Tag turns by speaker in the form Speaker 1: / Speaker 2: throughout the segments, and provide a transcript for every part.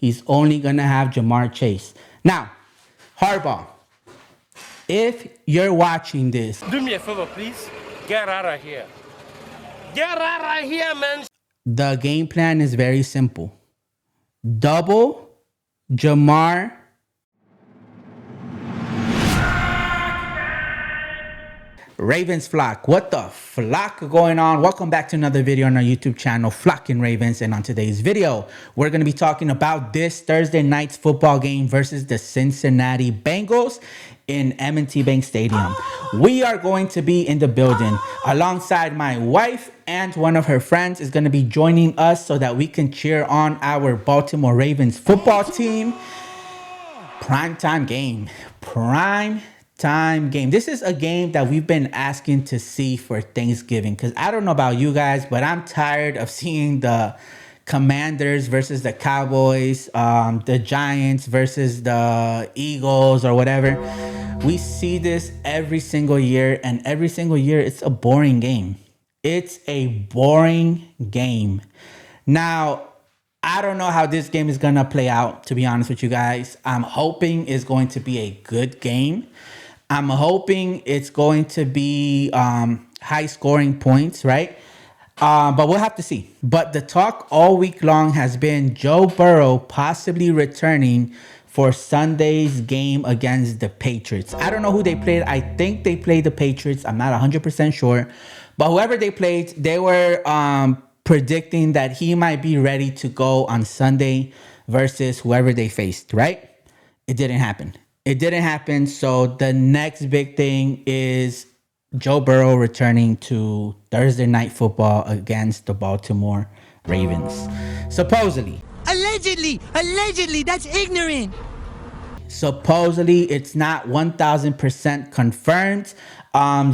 Speaker 1: He's only going to have Jamar Chase. Now, Harbaugh, if you're watching this,
Speaker 2: do me a favor, please. Get out of here. Get out of here, man.
Speaker 1: the game plan is very simple. Double Jamar. Ravens flock. What the flock going on? Welcome back to another video on our YouTube channel, Flocking Ravens. And on today's video, we're going to be talking about this Thursday night's football game versus the Cincinnati Bengals in M&T Bank Stadium. We are going to be in the building alongside my wife, and one of her friends is going to be joining us so that we can cheer on our Baltimore Ravens football team. Primetime game. Time game. This is a game that we've been asking to see for Thanksgiving, because I don't know about you guys, but I'm tired of seeing the Commanders versus the Cowboys, the Giants versus the Eagles or whatever. We see this every single year, and every single year it's a boring game. It's a boring game. Now, I don't know how this game is going to play out, to be honest with you guys. I'm hoping it's going to be a good game. I'm hoping it's going to be high scoring points, right? But we'll have to see. But the talk all week long has been Joe Burrow possibly returning for Sunday's game against the Patriots. I don't know who they played. I think they played the Patriots. I'm not 100% sure. But whoever they played, they were predicting that he might be ready to go on Sunday versus whoever they faced, right? It didn't happen. So the next big thing is Joe Burrow returning to Thursday Night Football against the Baltimore Ravens. Supposedly.
Speaker 3: Allegedly, that's ignorant.
Speaker 1: Supposedly, it's not 1,000% confirmed.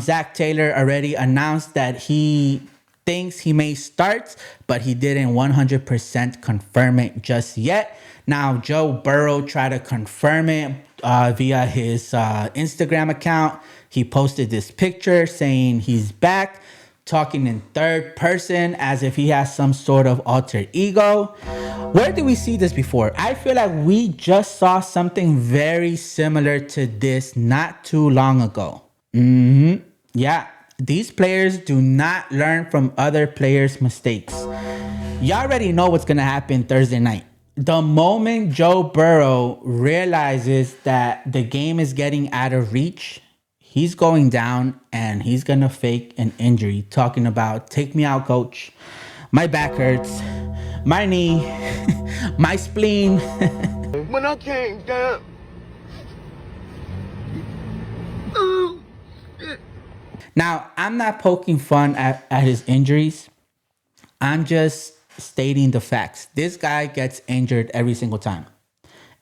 Speaker 1: Zach Taylor already announced that he thinks he may start, but he didn't 100% confirm it just yet. Now, Joe Burrow tried to confirm it via his Instagram account. He posted this picture saying he's back, talking in third person as if he has some sort of alter ego. Where did we see this before? I feel like we just saw something very similar to this not too long ago. Yeah. These players do not learn from other players' mistakes. Y'all already know what's going to happen Thursday night. The moment Joe Burrow realizes that the game is getting out of reach, he's going down and he's going to fake an injury, talking about, take me out, coach. My back hurts. My knee. My spleen.
Speaker 2: When I came down.
Speaker 1: Now, I'm not poking fun at his injuries. I'm just stating the facts. This guy gets injured every single time.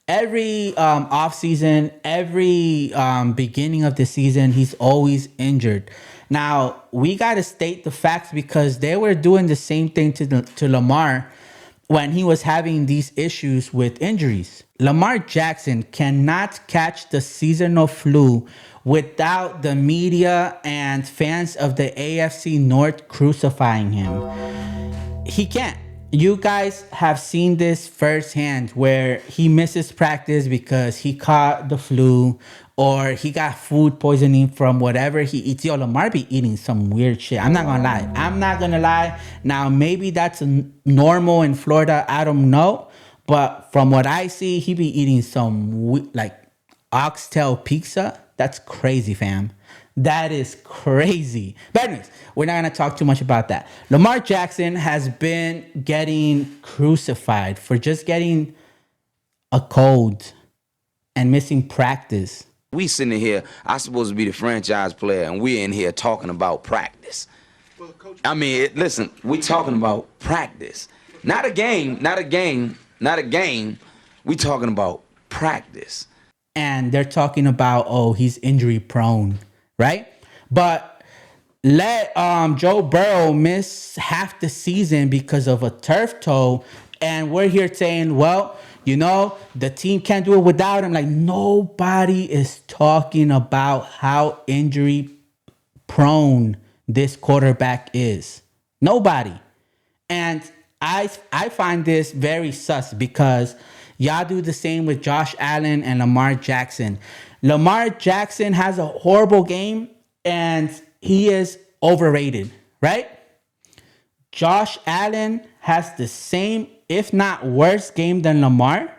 Speaker 1: Every offseason, every beginning of the season, he's always injured. Now, we got to state the facts because they were doing the same thing to Lamar when he was having these issues with injuries. Lamar Jackson cannot catch the seasonal flu without the media and fans of the AFC North crucifying him. He can't. You guys have seen this firsthand where he misses practice because he caught the flu or he got food poisoning from whatever he eats. Yo, Lamar be eating some weird shit. I'm not gonna lie. Now, maybe that's normal in Florida. I don't know. But from what I see, he be eating some like oxtail pizza. That's crazy, fam. That is crazy. But anyways, we're not going to talk too much about that. Lamar Jackson has been getting crucified for just getting a cold and missing practice.
Speaker 4: We sitting here, I'm supposed to be the franchise player, and we're in here talking about practice. I mean, listen, we talking about practice. Not a game. We talking about practice.
Speaker 1: And they're talking about, oh, he's injury prone, right? But let Joe Burrow miss half the season because of a turf toe, and we're here saying, well, you know, the team can't do it without him. Like, nobody is talking about how injury prone this quarterback is. Nobody. And I find this very sus because Y'all do the same with Josh Allen and Lamar Jackson. Lamar Jackson has a horrible game and he is overrated, right? Josh Allen has the same, if not worse, game than Lamar.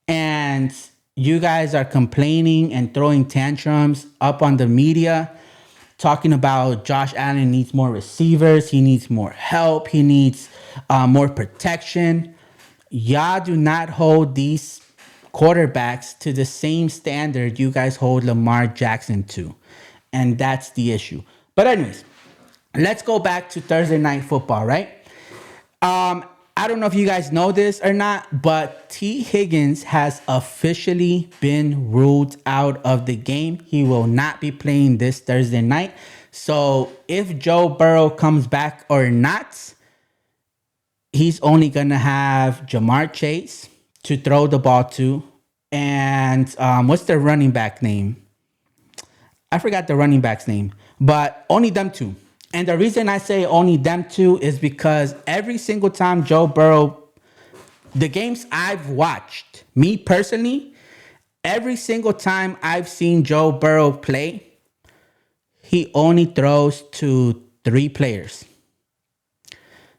Speaker 1: And you guys are complaining and throwing tantrums up on the media, talking about Josh Allen needs more receivers, he needs more help, he needs more protection. Y'all do not hold these quarterbacks to the same standard you guys hold Lamar Jackson to. And that's the issue. But anyways, let's go back to Thursday Night Football, right? I don't know if you guys know this or not, but T. Higgins has officially been ruled out of the game. He will not be playing this Thursday night. So if Joe Burrow comes back or not, he's only going to have Jamar Chase to throw the ball to. And what's the running back name? I forgot the running back's name, but only them two. And the reason I say only them two is because every single time Joe Burrow, the games I've watched, me personally, every single time I've seen Joe Burrow play, he only throws to 3 players.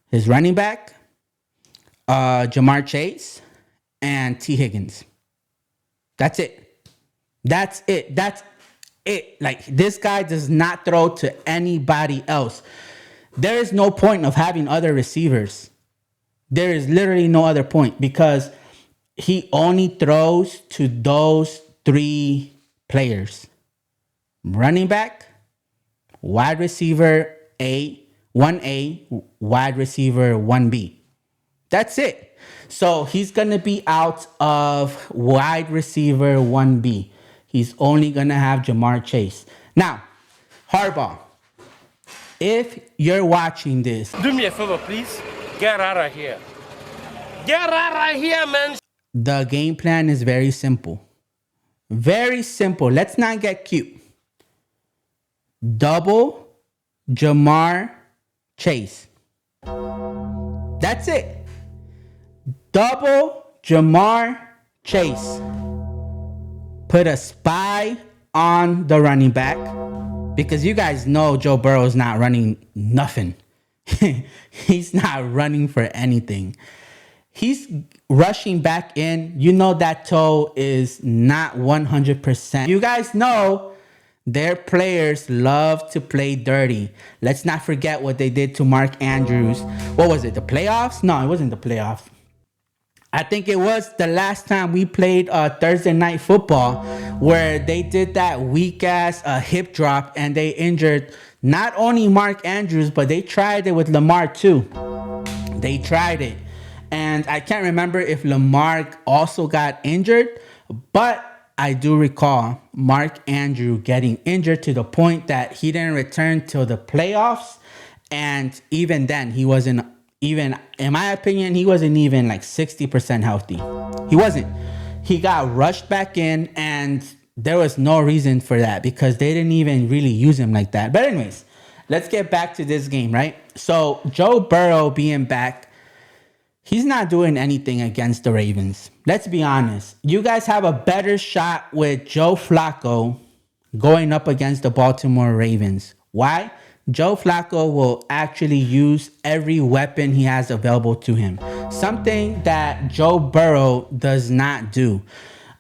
Speaker 1: His running back, Jamar Chase, and T. Higgins. That's it. That's it. That's it. Like, this guy does not throw to anybody else. There is no point of having other receivers. There is literally no other point because he only throws to those 3 players. Running back, wide receiver A, 1A, wide receiver 1B. That's it. So he's going to be out of wide receiver 1B. He's only going to have Jamar Chase. Now, Harbaugh, if you're watching this,
Speaker 2: Do me a favor, please. Get out of here. Get out of here, man.
Speaker 1: the game plan is very simple. Very simple. Let's not get cute. Double Jamar Chase. That's it. Double Jamar Chase. Put a spy on the running back because you guys know Joe Burrow is not running nothing. He's not running for anything. He's rushing back in. You know that toe is not 100%. You guys know their players love to play dirty. Let's not forget what they did to Mark Andrews. What was it, the playoffs? No, it wasn't the playoffs. I think it was the last time we played Thursday Night Football where they did that weak-ass hip drop and they injured not only Mark Andrews, but they tried it with Lamar too. They tried it. And I can't remember if Lamar also got injured, but I do recall Mark Andrews getting injured to the point that he didn't return till the playoffs. And even then, he wasn't even, in my opinion, he wasn't even like 60% healthy. He wasn't. He got rushed back in and there was no reason for that because they didn't even really use him like that. But anyways, let's get back to this game, right? So Joe Burrow being back, he's not doing anything against the Ravens. Let's be honest. You guys have a better shot with Joe Flacco going up against the Baltimore Ravens. Why? Joe Flacco will actually use every weapon he has available to him. Something that Joe Burrow does not do.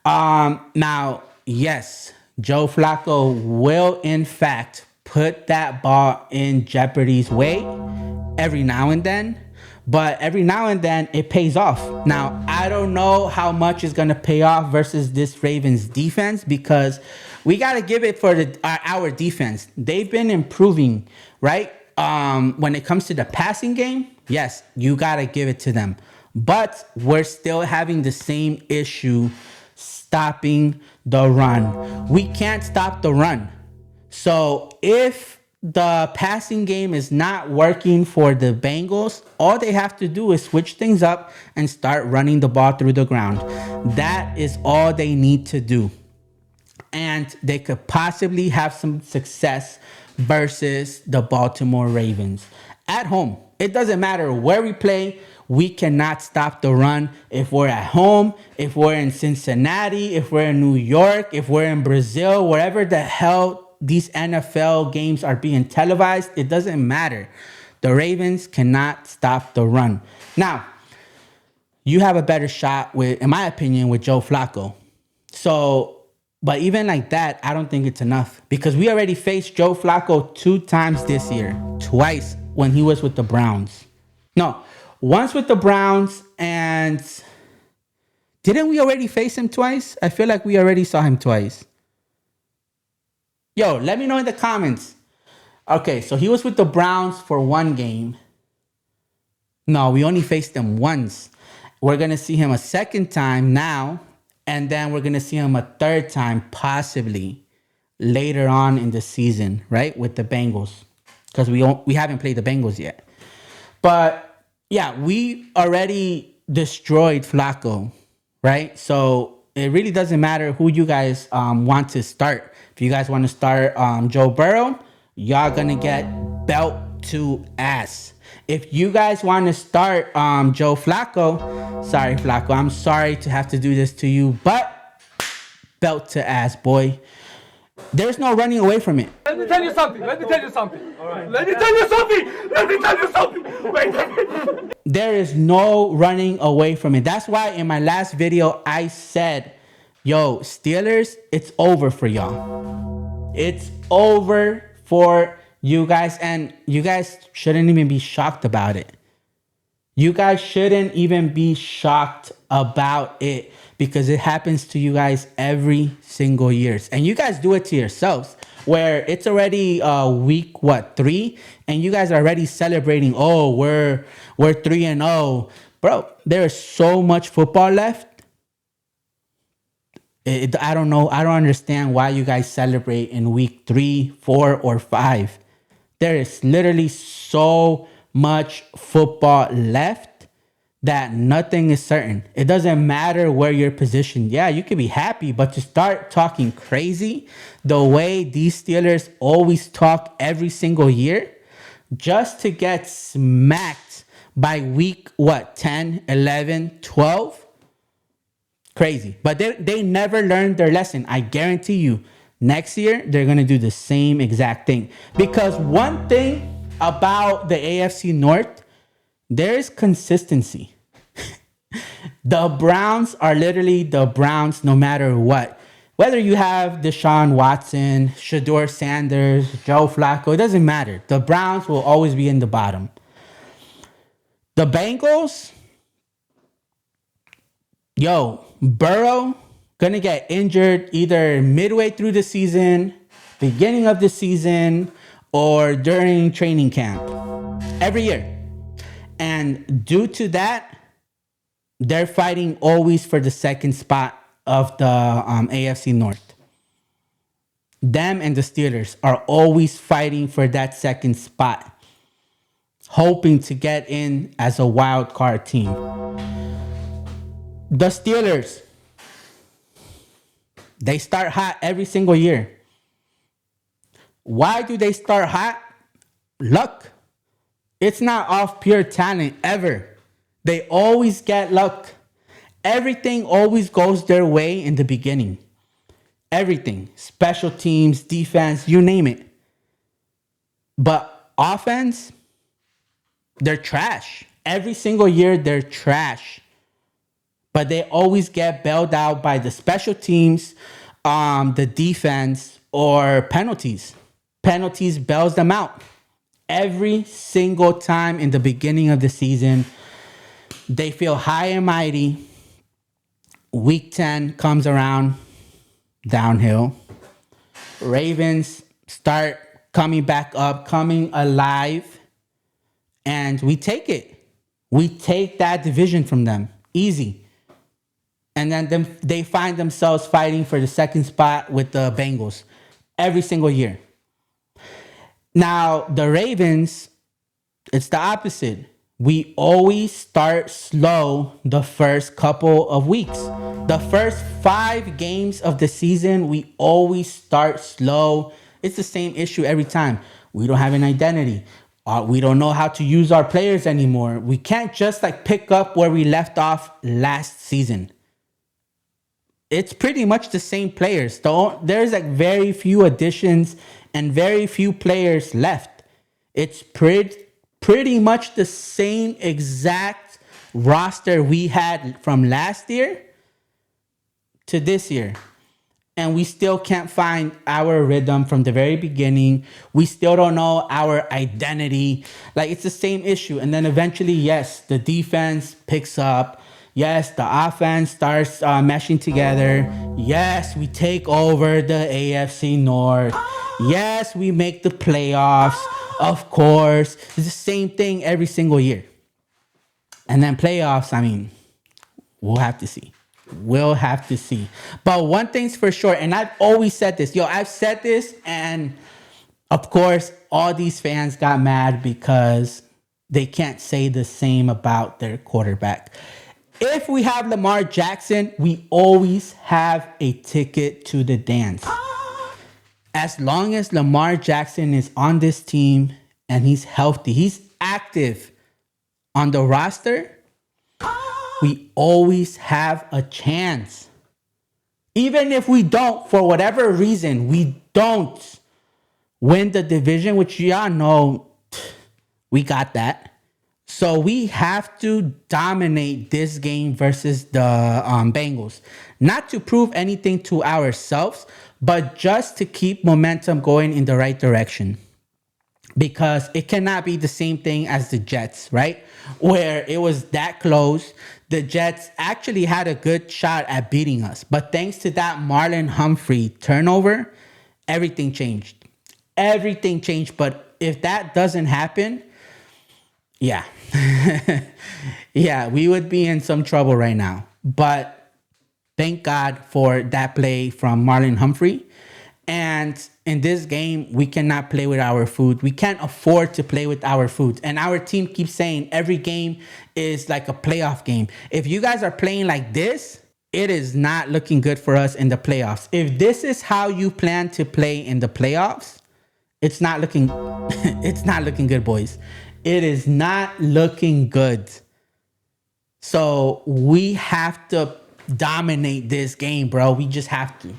Speaker 1: Now, yes, Joe Flacco will in fact put that ball in Jeopardy's way every now and then. But every now and then it pays off. Now, I don't know how much is going to pay off versus this Ravens defense because we got to give it for our defense. They've been improving, right? When it comes to the passing game, yes, you got to give it to them. But we're still having the same issue stopping the run. We can't stop the run. So if the passing game is not working for the Bengals, all they have to do is switch things up and start running the ball through the ground. That is all they need to do. And they could possibly have some success versus the Baltimore Ravens at home. It doesn't matter where we play. We cannot stop the run if we're at home, if we're in Cincinnati, if we're in New York, if we're in Brazil, wherever the hell these NFL games are being televised. It doesn't matter. The Ravens cannot stop the run. Now, you have a better shot with, in my opinion, with Joe Flacco. So, but even like that, I don't think it's enough because we already faced Joe Flacco 2 times this year. Twice when he was with the Browns. No, once with the Browns, and didn't we already face him twice? I feel like we already saw him twice. Yo, let me know in the comments. Okay, so he was with the Browns for 1 game. No, we only faced him once. We're going to see him a second time now, and then we're going to see him a third time possibly later on in the season, right? With the Bengals, because we haven't played the Bengals yet. But yeah, we already destroyed Flacco, right? So it really doesn't matter who you guys want to start. If you guys want to start Joe Burrow, y'all gonna get belt to ass. If you guys want to start Joe Flacco, sorry Flacco, I'm sorry to have to do this to you, but belt to ass, boy. There's no running away from it.
Speaker 5: Let me tell you something. All right. Let me tell you something. Wait.
Speaker 1: There is no running away from it. That's why in my last video, I said, yo, Steelers, it's over for y'all. It's over for you guys. And you guys shouldn't even be shocked about it. You guys shouldn't even be shocked about it because it happens to you guys every single year. And you guys do it to yourselves where it's already week, 3? And you guys are already celebrating, oh, we're 3-0. Bro, there is so much football left. I don't know. I don't understand why you guys celebrate in week 3, 4, or 5. There is literally so much football left that nothing is certain. It doesn't matter where you're positioned. Yeah, you could be happy, but to start talking crazy the way these Steelers always talk every single year, just to get smacked by week 10, 11, 12, crazy. But they never learned their lesson. I guarantee you, next year they're gonna do the same exact thing. Because one thing about the AFC North, there's consistency. The Browns are literally the Browns no matter what. Whether you have Deshaun Watson, Shedeur Sanders, Joe Flacco, it doesn't matter. The Browns will always be in the bottom. The Bengals, yo, Burrow gonna get injured either midway through the season, beginning of the season, or during training camp every year. And due to that, they're fighting always for the second spot of the AFC North. Them and the Steelers are always fighting for that second spot, hoping to get in as a wild card team. The Steelers, they start hot every single year. Why do they start hot? Luck. It's not off pure talent ever. They always get luck. Everything always goes their way in the beginning. Everything. Special teams, defense, you name it. But offense, they're trash. Every single year, they're trash. But they always get bailed out by the special teams, the defense, or penalties. Penalties bails them out. Every single time in the beginning of the season, they feel high and mighty. Week 10 comes around, downhill. Ravens start coming back up, coming alive, and we take it. We take that division from them. Easy. And then they find themselves fighting for the second spot with the Bengals every single year. Now, the Ravens, it's the opposite. We always start slow the first couple of weeks. The first 5 games of the season, we always start slow. It's the same issue every time. We don't have an identity. We don't know how to use our players anymore. We can't just like pick up where we left off last season. It's pretty much the same players. There's like very few additions and very few players left. It's pretty much the same exact roster we had from last year to this year. And we still can't find our rhythm from the very beginning. We still don't know our identity. Like, it's the same issue. And then eventually, yes, the defense picks up. Yes, the offense starts meshing together. Yes, we take over the AFC North. Yes, we make the playoffs. Of course. It's the same thing every single year. And then playoffs, I mean, we'll have to see. We'll have to see. But one thing's for sure, and I've always said this. I've said this, and of course, all these fans got mad because they can't say the same about their quarterback. If we have Lamar Jackson, we always have a ticket to the dance. As long as Lamar Jackson is on this team and he's healthy, he's active on the roster, we always have a chance. Even if we don't, for whatever reason, we don't win the division, which y'all know we got that. So we have to dominate this game versus the Bengals. Not to prove anything to ourselves, but just to keep momentum going in the right direction. Because it cannot be the same thing as the Jets, right? Where it was that close. The Jets actually had a good shot at beating us. But thanks to that Marlon Humphrey turnover, everything changed. Everything changed. But if that doesn't happen, yeah. Yeah, we would be in some trouble right now. But thank God for that play from Marlon Humphrey. And in this game, we cannot play with our food. We can't afford to play with our food. And our team keeps saying every game is like a playoff game. If you guys are playing like this, it is not looking good for us in the playoffs. If this is how you plan to play in the playoffs, it's not looking it's not looking good, boys. It is not looking good. So we have to dominate this game, bro. We just have to.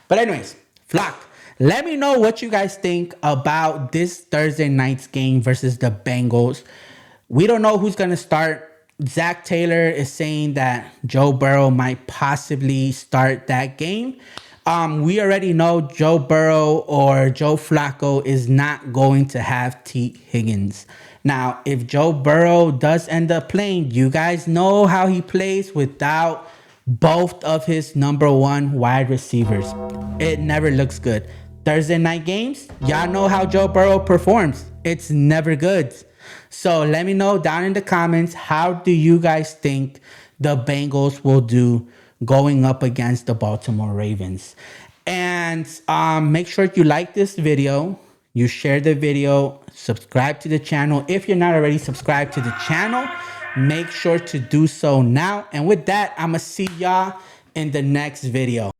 Speaker 1: But anyways, Flock, let me know what you guys think about this Thursday night's game versus the Bengals. We don't know who's going to start. Zach Taylor is saying that Joe Burrow might possibly start that game. We already know Joe Burrow or Joe Flacco is not going to have T. Higgins. Now, if Joe Burrow does end up playing, you guys know how he plays without both of his number one wide receivers. It never looks good. Thursday night games, y'all know how Joe Burrow performs. It's never good. So let me know down in the comments, how do you guys think the Bengals will do going up against the Baltimore Ravens? And make sure you like this video, you share the video, subscribe to the channel. If you're not already subscribed to the channel, make sure to do so now. And with that, I'm gonna see y'all in the next video.